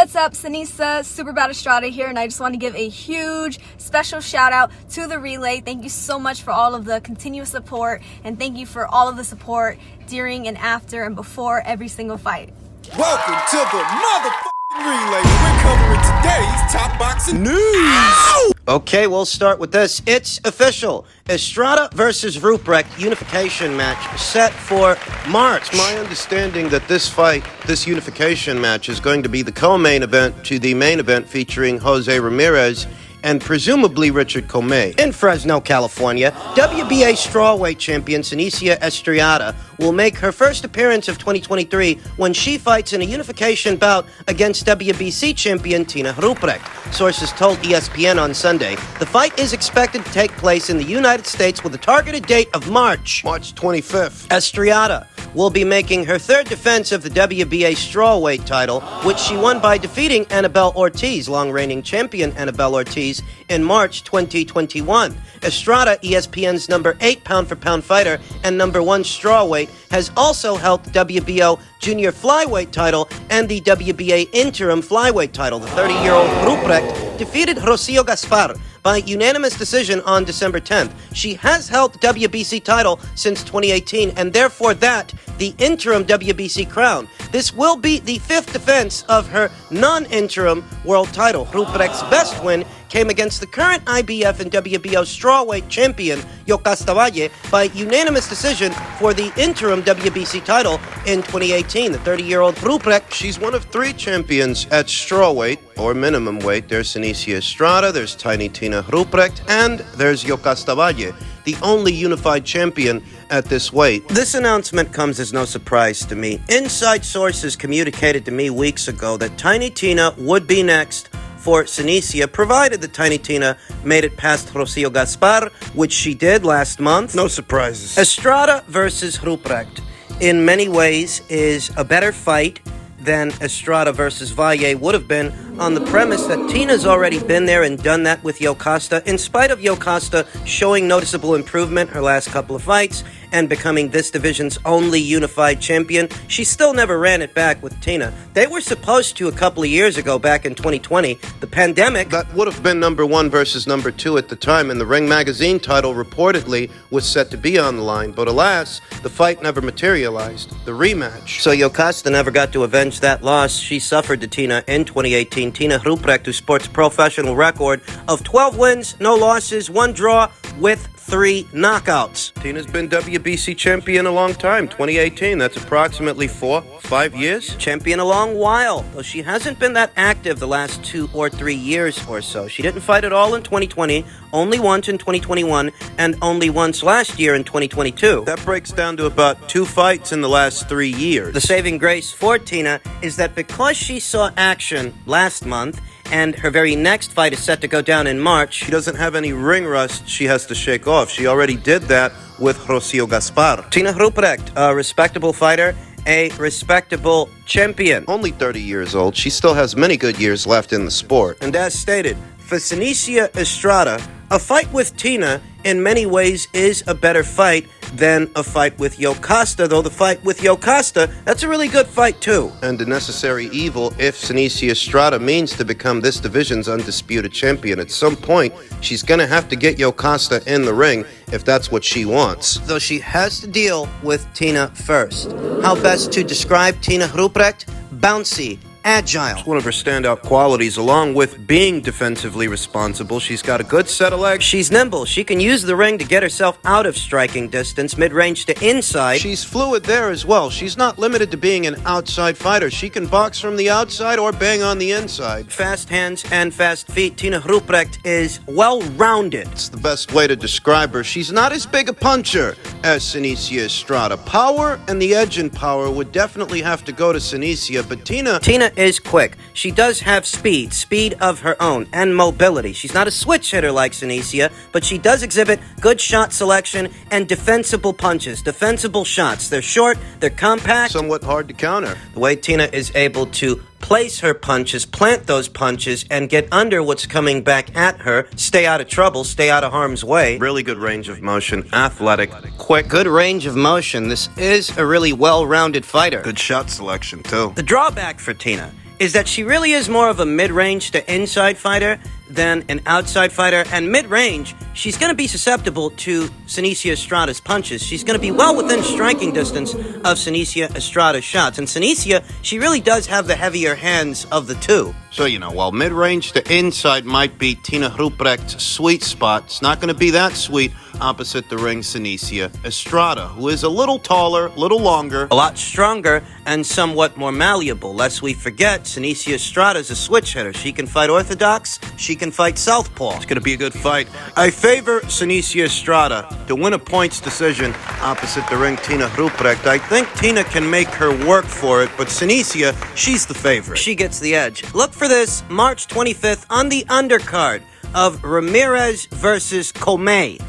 what's up? Chisora Super Estrada here, and I just want to give a huge special shout out to the relay. Thank you so much for all of the continuous support, and thank you for all of the support during and after and before every single fight. Welcome to the motherfucking relay. We're covering today's top boxing news. Ow! Okay, we'll start with this. It's official. Estrada versus Ruprecht unification match set for March. My understanding that this fight, this unification match, is going to be the co-main event to the main event featuring Jose Ramirez and presumably Richard Comey. In Fresno, California, WBA strawweight champion Chisora Estrada will make her first appearance of 2023 when she fights in a unification bout against WBC champion Tina Rupprecht. Sources told ESPN on Sunday the fight is expected to take place in the United States with a targeted date of March 25th. Estrada will be making her third defense of the WBA strawweight title, which she won by defeating Annabelle Ortiz, long-reigning champion Annabelle Ortiz, in March 2021. Estrada, ESPN's number 8 pound-for-pound fighter and number 1 strawweight, has also held the WBO junior flyweight title and the WBA interim flyweight title. The 30-year-old Ruprecht defeated Rocio Gaspar by unanimous decision on December 10th. She has held the WBC title since 2018 and therefore the interim WBC crown. This will be the 5th defense of her non-interim world title. Ruprecht's best win came against the current IBF and WBO strawweight champion Ioka by unanimous decision for the interim WBC title in 2018. The 30-year-old Ruprecht, she's one of 3 champions at strawweight, or minimum weight. There's Chisora Estrada, there's Tiny Tina Ruprecht, and there's Ioka, the only unified champion at this weight. This announcement comes as no surprise to me. Inside sources communicated to me weeks ago that Tiny Tina would be next for Chisora, provided that Tiny Tina made it past Rocio Gaspar, which she did last month. No surprises. Estrada versus Ruprecht, in many ways, is a better fight than Estrada versus Valle would have been, on the premise that Tina's already been there and done that with Ioka. In spite of Ioka showing noticeable improvement her last couple of fights and becoming this division's only unified champion, she still never ran it back with Tina. They were supposed to a couple of years ago, back in 2020. The pandemic... That would have been number 1 versus number 2 at the time, and the Ring Magazine title reportedly was set to be on the line. But alas, the fight never materialized. The rematch. So Ioka never got to avenge that loss she suffered to Tina in 2018. Tina Ruprecht, who sports a professional record of 12 wins, no losses, 1 draw, with 3 knockouts. Tina's been WBC champion a long time, 2018. That's approximately 4-5 years. Champion a long while, though she hasn't been that active the last 2 or 3 years or so. She didn't fight at all in 2020, only once in 2021, and only once last year in 2022. That breaks down to about 2 fights in the last 3 years. The saving grace for Tina is that because she saw action last month, and her very next fight is set to go down in March, she doesn't have any ring rust she has to shake off. She already did that with Rocio Gaspar. Tina Ruprecht, a respectable fighter, a respectable champion. Only 30 years old, she still has many good years left in the sport. And as stated, for Chisora Estrada, a fight with Tina in many ways is a better fight than a fight with Ioka, though the fight with Ioka, that's a really good fight too. And a necessary evil if Chisora Estrada means to become this division's undisputed champion. At some point, she's going to have to get Ioka in the ring if that's what she wants. Though she has to deal with Tina first. How best to describe Tina Ruprecht? Bouncy, agile. It's one of her standout qualities, along with being defensively responsible. She's got a good set of legs. She's nimble. She can use the ring to get herself out of striking distance, mid-range to inside. She's fluid there as well. She's not limited to being an outside fighter. She can box from the outside or bang on the inside. Fast hands and fast feet. Tina Ruprecht is well-rounded. It's the best way to describe her. She's not as big a puncher as Chisora Estrada. Power and the edge in power would definitely have to go to Chisora, but Tina is quick. She does have speed of her own, and mobility. She's not a switch hitter like Chisora, but she does exhibit good shot selection and defensible punches, defensible shots. They're short, they're compact. Somewhat hard to counter. The way Tina is able to place her punches, plant those punches, and get under what's coming back at her, stay out of trouble, stay out of harm's way. Really good range of motion, athletic, quick. Good range of motion. This is a really well-rounded fighter. Good shot selection, too. The drawback for Tina is that she really is more of a mid-range to inside fighter than an outside fighter. And mid-range, she's going to be susceptible to Senicia Estrada's punches. She's going to be well within striking distance of Senicia Estrada's shots. And Senicia, she really does have the heavier hands of the two. So, while mid-range to inside might be Tina Ruprecht's sweet spot, it's not going to be that sweet opposite the ring Senicia Estrada, who is a little taller, a little longer, a lot stronger, and somewhat more malleable. Lest we forget, Senicia Estrada is a switch hitter. She can fight orthodox, she can fight southpaw. It's going to be a good fight. I favor Senicia Estrada to win a points decision opposite the ring Tina Ruprecht. I think Tina can make her work for it, but Senicia, she's the favorite. She gets the edge. Look for this March 25th on the undercard of Ramirez versus Comey.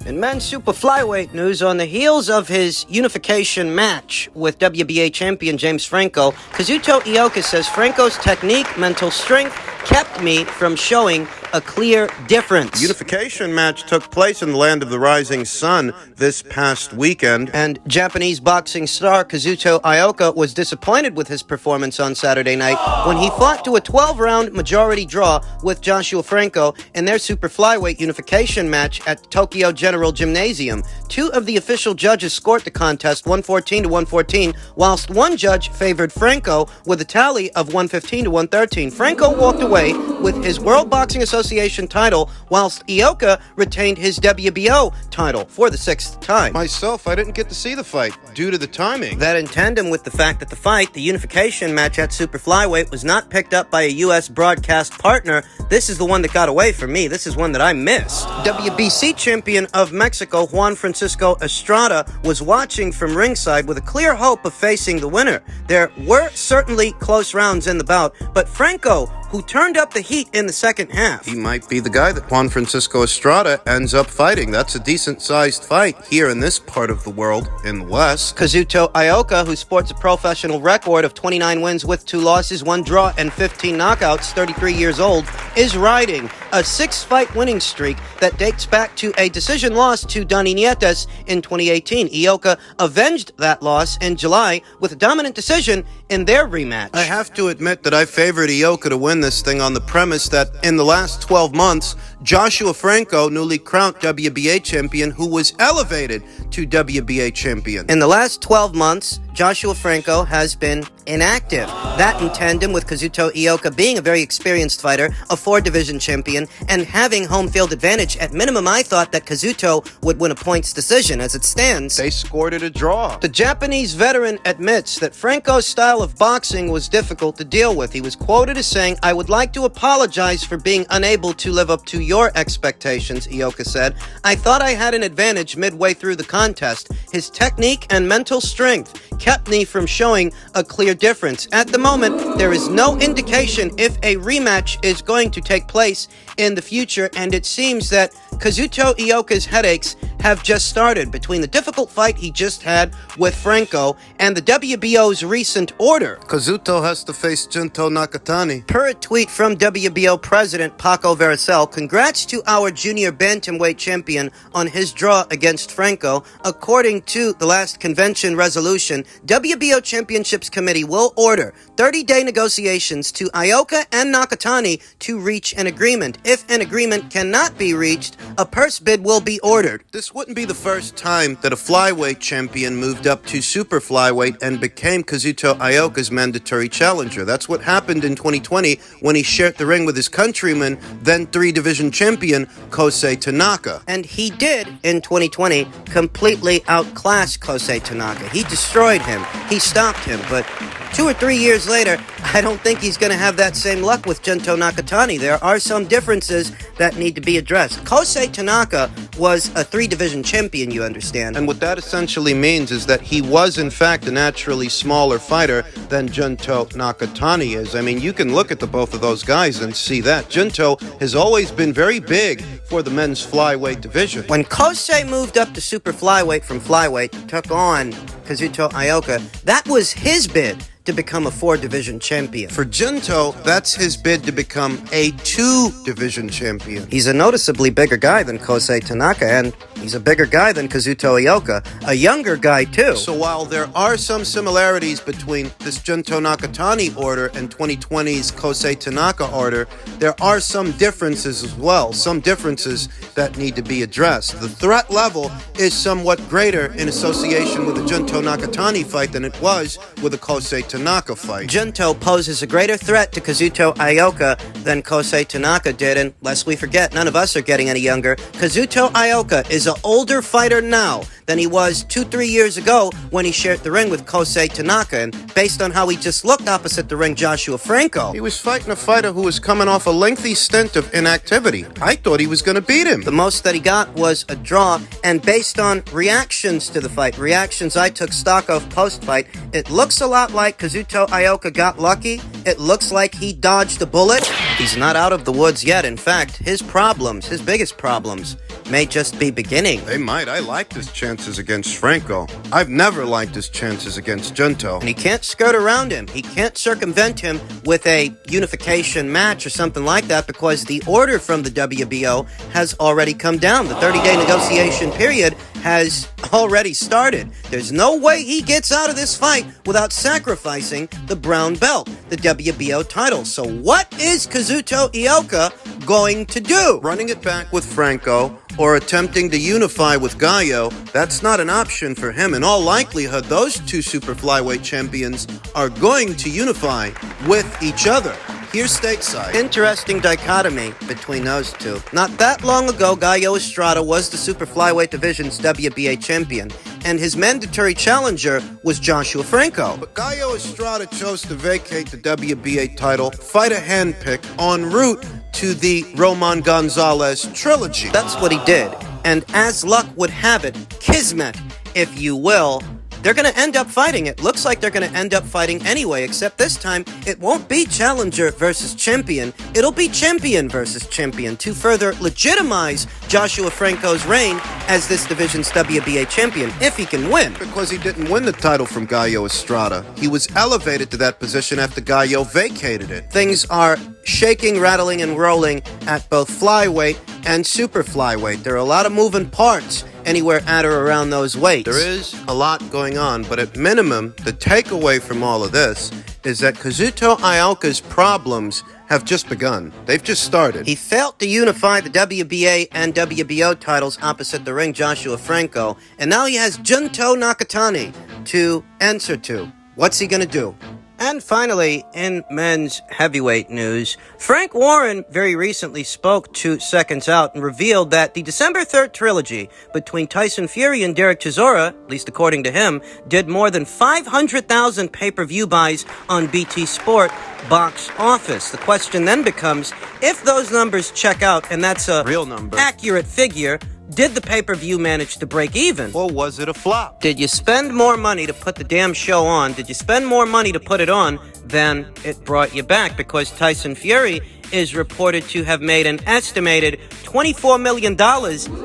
In men's super flyweight news, on the heels of his unification match with WBA champion James Franco, Kazuto Ioka says Franco's technique, mental strength kept me from showing a clear difference. Unification match took place in the land of the rising sun this past weekend. And Japanese boxing star Kazuto Ioka was disappointed with his performance on Saturday night when he fought to a 12-round majority draw with Joshua Franco in their super flyweight unification match at Tokyo General Gymnasium. Two of the official judges scored the contest 114 to 114, whilst one judge favored Franco with a tally of 115 to 113. Franco walked away with his World Boxing Association title, whilst Ioka retained his WBO title for the 6th time. Myself, I didn't get to see the fight due to the timing. That in tandem with the fact that the unification match at Super Flyweight, was not picked up by a U.S. broadcast partner, this is the one that got away from me. This is one that I missed. WBC champion of Mexico, Juan Francisco Estrada, was watching from ringside with a clear hope of facing the winner. There were certainly close rounds in the bout, but Franco, who turned up the heat in the second half. He might be the guy that Juan Francisco Estrada ends up fighting. That's a decent-sized fight here in this part of the world, in the West. Kazuto Ioka, who sports a professional record of 29 wins with 2 losses, 1 draw, and 15 knockouts, 33 years old, is riding a 6-fight winning streak that dates back to a decision loss to Dani Nietes in 2018. Ioka avenged that loss in July with a dominant decision in their rematch. I have to admit that I favored Ioka to win this thing on the premise that in the last 12 months, Joshua Franco, newly crowned WBA champion, who was elevated to WBA champion. In the last 12 months, Joshua Franco has been inactive. That in tandem with Kazuto Ioka being a very experienced fighter, a 4-division champion, and having home field advantage. At minimum, I thought that Kazuto would win a points decision. As it stands, they scored it a draw. The Japanese veteran admits that Franco's style of boxing was difficult to deal with. He was quoted as saying, "I would like to apologize for being unable to live up to your expectations," Ioka said. "I thought I had an advantage midway through the contest. His technique and mental strength kept me from showing a clear difference. At the moment, there is no indication if a rematch is going to take place in the future, and it seems that Kazuto Ioka's headaches have just started between the difficult fight he just had with Franco and the WBO's recent order. Kazuto has to face Junto Nakatani." Per a tweet from WBO President Paco Veracel, "Congrats to our junior bantamweight champion on his draw against Franco. According to the last convention resolution, WBO Championships Committee will order 30-day negotiations to Ioka and Nakatani to reach an agreement. If an agreement cannot be reached, a purse bid will be ordered." This wouldn't be the first time that a flyweight champion moved up to super flyweight and became Kazuto Ioka's mandatory challenger. That's what happened in 2020 when he shared the ring with his countryman, then 3-division champion Kosei Tanaka. And he did, in 2020, completely outclass Kosei Tanaka. He destroyed him. He stopped him. But 2 or 3 years later, I don't think he's going to have that same luck with Junto Nakatani. There are some differences that need to be addressed. Kosei Tanaka was a 3-division champion, you understand. And what that essentially means is that he was, in fact, a naturally smaller fighter than Junto Nakatani is. I mean, you can look at the both of those guys and see that. Junto has always been very big for the men's flyweight division. When Kosei moved up to super flyweight from flyweight, took on Kazuto Ioka, that was his bid to become a 4-division champion. For Junto, that's his bid to become a 2-division champion. He's a noticeably bigger guy than Kosei Tanaka, and He's a bigger guy than Kazuto Ioka, a younger guy too. So while there are some similarities between this Junto Nakatani order and 2020's Kosei Tanaka order, there are some differences as well, some differences that need to be addressed. The threat level is somewhat greater in association with the Junto Nakatani fight than it was with the Kosei Tanaka fight. Junto poses a greater threat to Kazuto Ioka than Kosei Tanaka did, and lest we forget, none of us are getting any younger. Kazuto Ioka is an older fighter now than he was 2-3 years ago when he shared the ring with Kosei Tanaka, and based on how he just looked opposite the ring Joshua Franco, He was fighting a fighter who was coming off a lengthy stint of inactivity. I thought he was going to beat him. the most that he got was a draw, and based on reactions to the fight, reactions I took stock of post-fight, it looks a lot like Kazuto Ioka got lucky. It looks like he dodged a bullet. He's not out of the woods yet. In fact, his problems, his biggest problems, may just be beginning. They might. I liked his chances against Franco. I've never liked his chances against Junto. And he can't skirt around him. He can't circumvent him with a unification match or something like that, because the order from the WBO has already come down. The 30-day negotiation period has already started. There's no way he gets out of this fight without sacrificing the brown belt, the WBO title. So what is Kazuto Ioka going to do? Running it back with Franco or attempting to unify with Gallo, that's not an option for him. In all likelihood, those two super flyweight champions are going to unify with each other here stateside. Interesting dichotomy between those two. Not that long ago, Gallo Estrada was the super flyweight division's WBA champion, and his mandatory challenger was Joshua Franco. But Gallo Estrada chose to vacate the WBA title, fight a handpick en route to the Roman Gonzalez trilogy. That's what he did. And as luck would have it, kismet, if you will, they're going to end up fighting. It looks like they're going to end up fighting anyway, except this time it won't be challenger versus champion. It'll be champion versus champion to further legitimize Joshua Franco's reign as this division's WBA champion, if he can win. Because he didn't win the title from Gallo Estrada. He was elevated to that position after Gallo vacated it. Things are shaking, rattling, and rolling at both flyweight and super flyweight. There are a lot of moving parts anywhere at or around those weights. There is a lot going on, but at minimum, the takeaway from all of this is that Kazuto Ioka's problems have just begun. They've just started. He failed to unify the WBA and WBO titles opposite the ring Joshua Franco, and now he has Junto Nakatani to answer to. What's he gonna do? And finally, in men's heavyweight news, Frank Warren very recently spoke to Seconds Out and revealed that the December 3rd trilogy between Tyson Fury and Derek Chisora, at least according to him, did more than 500,000 pay-per-view buys on BT Sport box office. The question then becomes, if those numbers check out, and that's a real number, accurate figure, did the pay-per-view manage to break even? Or was it a flop? Did you spend more money to put the damn show on? Did you spend more money to put it on than it brought you back? Because Tyson Fury is reported to have made an estimated $24 million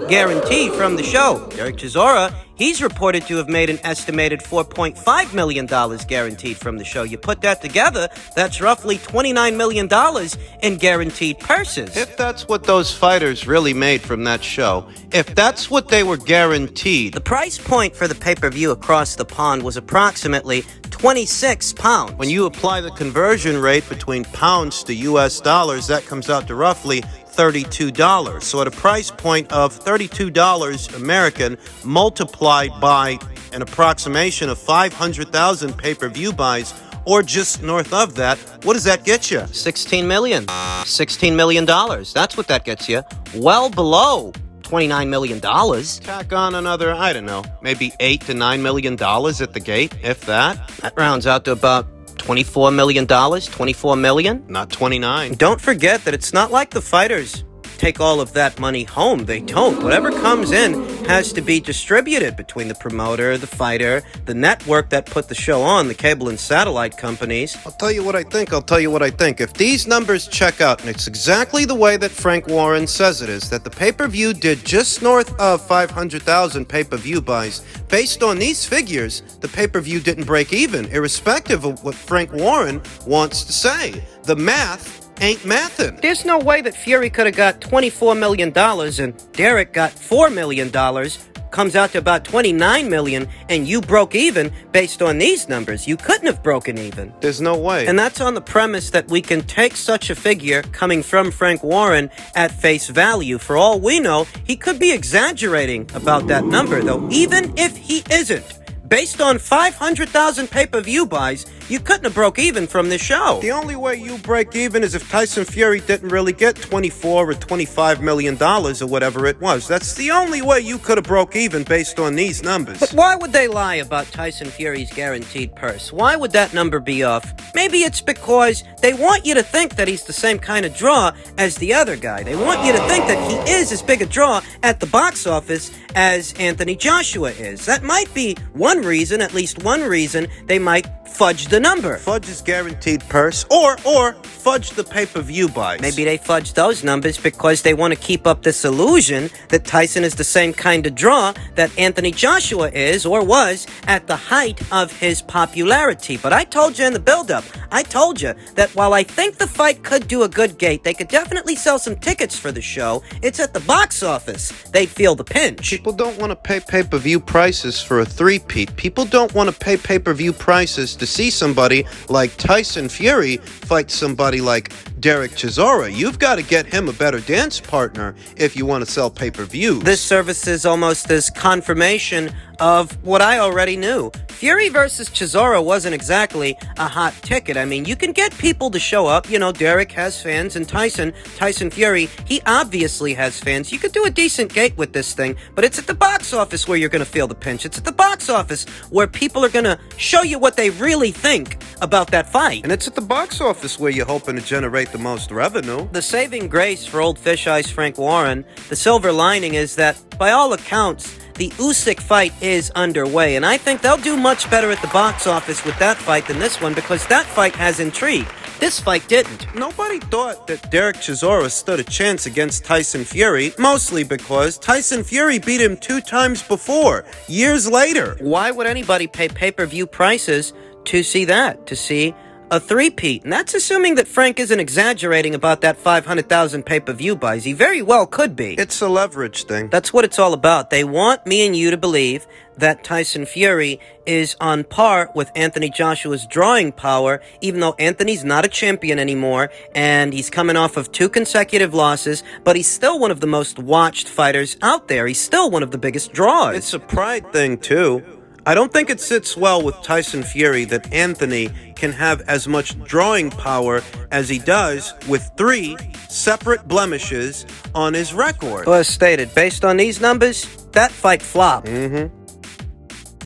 guaranteed from the show. Derek Chisora, he's reported to have made an estimated $4.5 million guaranteed from the show. You put that together, that's roughly $29 million in guaranteed purses. If that's what those fighters really made from that show, if that's what they were guaranteed. The price point for the pay-per-view across the pond was approximately 26 pounds. When you apply the conversion rate between pounds to US dollars, that comes out to roughly $32. So at a price point of $32 American multiplied by an approximation of 500,000 pay-per-view buys, or just north of that, what does that get you? $16 million. $16 million. That's what that gets you. Well below $29 million. Tack on another, I don't know, maybe $8 to $9 million at the gate, if that. That rounds out to about $24 million, $24 million. Not 29. Don't forget that it's not like the fighters take all of that money home. They don't. Whatever comes in has to be distributed between the promoter, the fighter, the network that put the show on, the cable and satellite companies. I'll tell you what I think. If these numbers check out, and it's exactly the way that Frank Warren says it is, that the pay-per-view did just north of 500,000 pay-per-view buys, based on these figures, the pay-per-view didn't break even, irrespective of what Frank Warren wants to say. The math ain't mathin'. There's no way that Fury could have got $24 million and Derek got $4 million. Comes out to about $29 million, and you broke even based on these numbers. You couldn't have broken even. There's no way. And that's on the premise that we can take such a figure coming from Frank Warren at face value. For all we know, he could be exaggerating about that number, though even if he isn't, based on 500,000 pay-per-view buys, you couldn't have broke even from this show. The only way you break even is if Tyson Fury didn't really get $24 or $25 million or whatever it was. That's the only way you could have broke even based on these numbers. But why would they lie about Tyson Fury's guaranteed purse? Why would that number be off? Maybe it's because they want you to think that he's the same kind of draw as the other guy. They want you to think that he is as big a draw at the box office as Anthony Joshua is. That might be one reason, at least one reason, they might fudge the number. Fudge his guaranteed purse or fudge the pay-per-view buys. Maybe they fudge those numbers because they want to keep up this illusion that Tyson is the same kind of draw that Anthony Joshua is or was at the height of his popularity. But I told you in the build-up, I told you that while I think the fight could do a good gate, they could definitely sell some tickets for the show. It's at the box office they'd feel the pinch. People don't want to pay pay-per-view prices for a three-peat. People don't want to pay pay-per-view prices to see somebody like Tyson Fury fight somebody like Derek Chisora. You've got to get him a better dance partner if you want to sell pay-per-views. This service is almost as confirmation of what I already knew. Fury versus Chisora wasn't exactly a hot ticket. I mean, you can get people to show up. You know, Derek has fans, and Tyson Fury, he obviously has fans. You could do a decent gate with this thing, but it's at the box office where you're going to feel the pinch. It's at the box office where people are going to show you what they really think about that fight. And it's at the box office where you're hoping to generate the most revenue. The saving grace for old fish eyes Frank Warren, the silver lining is that, by all accounts, the Usyk fight is underway, and I think they'll do much better at the box office with that fight than this one because that fight has intrigue. This fight didn't. Nobody thought that Derek Chisora stood a chance against Tyson Fury, mostly because Tyson Fury beat him 2 times before, years later. Why would anybody pay pay-per-view prices to see that, to see a three-peat? And that's assuming that Frank isn't exaggerating about that 500,000 pay-per-view buys. He very well could be. It's a leverage thing. That's what it's all about. They want me and you to believe that Tyson Fury is on par with Anthony Joshua's drawing power, even though Anthony's not a champion anymore, and he's coming off of 2 consecutive losses, but he's still one of the most watched fighters out there. He's still one of the biggest draws. It's a pride thing, too. I don't think it sits well with Tyson Fury that Anthony can have as much drawing power as he does with 3 separate blemishes on his record. Well, as stated, based on these numbers, that fight flopped.